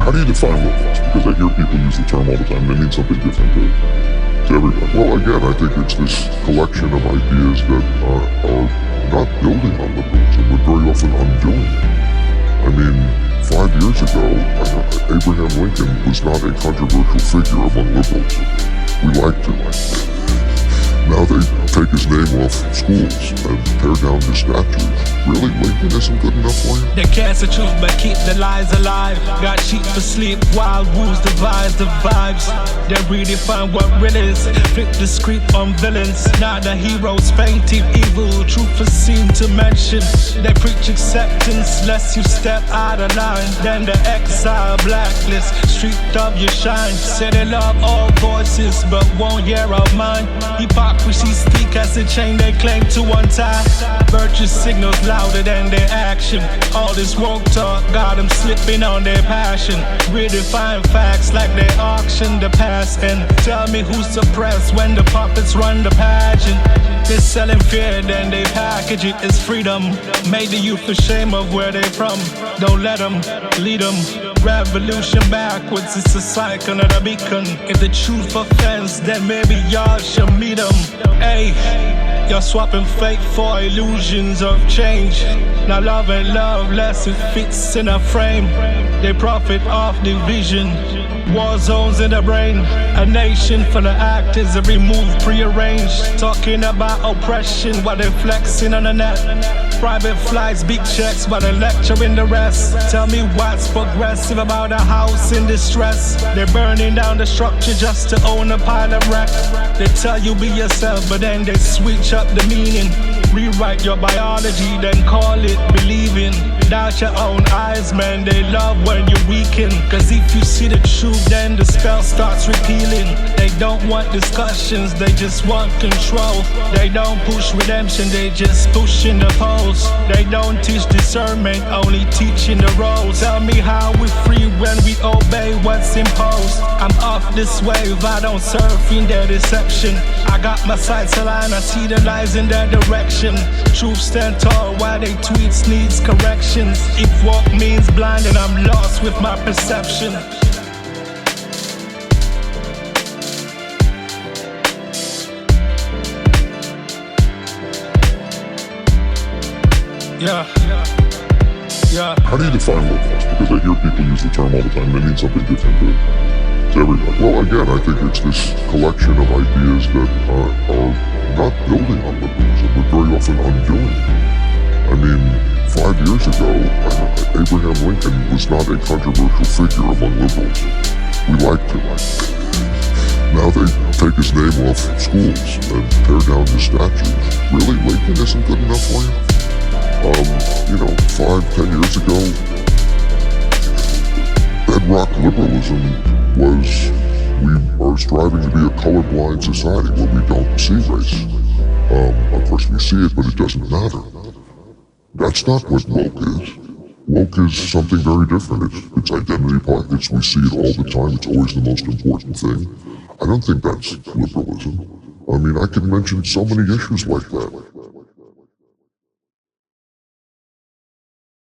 How do you define wokeness? Because I hear people use the term all the time and it means something different to everybody. Well, again, I think it's this collection of ideas that are not building on liberalism, but very often undoing it. I mean, 5 years ago, Abraham Lincoln was not a controversial figure among liberals. We liked him. Now they take his name off schools and tear down his statues. Really, Lincoln isn't good enough for you? They can't the truth but keep the lies alive. Got cheap for sleep, wild wolves devise the vibes. They redefine what really is. Flip the script on villains. Now the heroes painting evil, truth is seen to mention. They preach acceptance, lest you step out of line. Then the exile blacklist, street of your shine. Say they love all voices, but won't hear of mine. Hypocrisy speak as a chain they claim to untie. Virtue signals louder than their action. All this woke talk got them slipping on their passion. Redefine facts like they auction the past. And tell me who's suppressed when the puppets run the pageant. They're selling fear, then they package it as freedom. Made the youth ashamed of where they from. Don't let them lead them. Revolution backwards, it's a cycle, not a beacon. If the truth offends, then maybe y'all should meet them. Hey, you're swapping fate for illusions of change. Now love and love less it fits in a frame. They profit off division. War zones in the brain. A nation full of actors that remove prearranged. Talking about oppression while they're flexing on the net. Private flights, big checks while they're lecturing the rest. Tell me what's progressive about a house in distress. They're burning down the structure just to own a pile of wreck. They tell you be yourself, but then they switch up the meaning. Rewrite your biology, then call it believing. Doubt your own eyes, man, they love when you weaken. Cause if you see the truth, then the spell starts repealing. They don't want discussions, they just want control. They don't push redemption, they just pushing the poles. They don't teach discernment, only teaching the roles. Tell me how we free when we obey what's imposed. I'm off this wave, I don't surf in their deception. I got my sights aligned, I see the lies in their direction. Truth stand tall while they tweets needs corrections. If walk means blind, then I'm lost with my perception. Yeah. How do you define wokeness? Because I hear people use the term all the time and it means something different to everybody. Well, again, I think it's this collection of ideas that are not building on liberalism, but very often undoing it. I mean, 5 years ago, Abraham Lincoln was not a controversial figure among liberals. We liked him. Now they take his name off schools and tear down his statues. Really, Lincoln isn't good enough for you? 5-10 years ago, bedrock liberalism was we are striving to be a colorblind society where we don't see race. Of course we see it, but it doesn't matter. That's not what woke is. Woke is something very different. It's identity politics. We see it all the time. It's always the most important thing. I don't think that's liberalism. I mean, I can mention so many issues like that.